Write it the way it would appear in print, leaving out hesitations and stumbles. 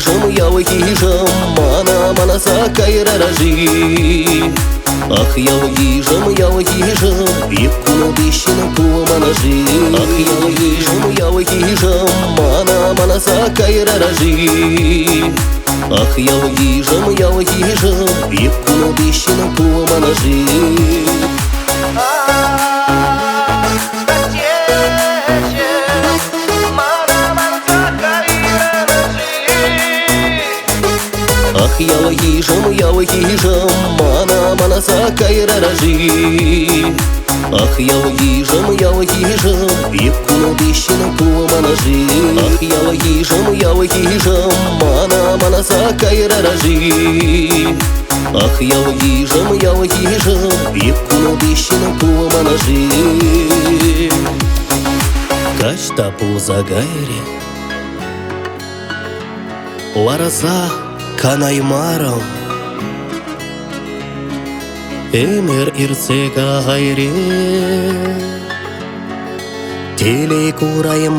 ежем, яу ежем, мана сакайра рожи. Ах, яу ежем, епкуну дищина куманажи. Ах, яу ежем, мана сакайра рожи. Ах, яу ежем, епкуну дищина куманажи. Ах, яу ежем, мана сакайра рожи. Ах, яу ежем, епкуну дищина куманажи. Ах, яу ежем, мана сакайра рожи. Ах, яу ежем, епкуну дищина куманажи. Качта пуза гайре Вараса канаймарам Эмер ирцега гайре Теле кураймарам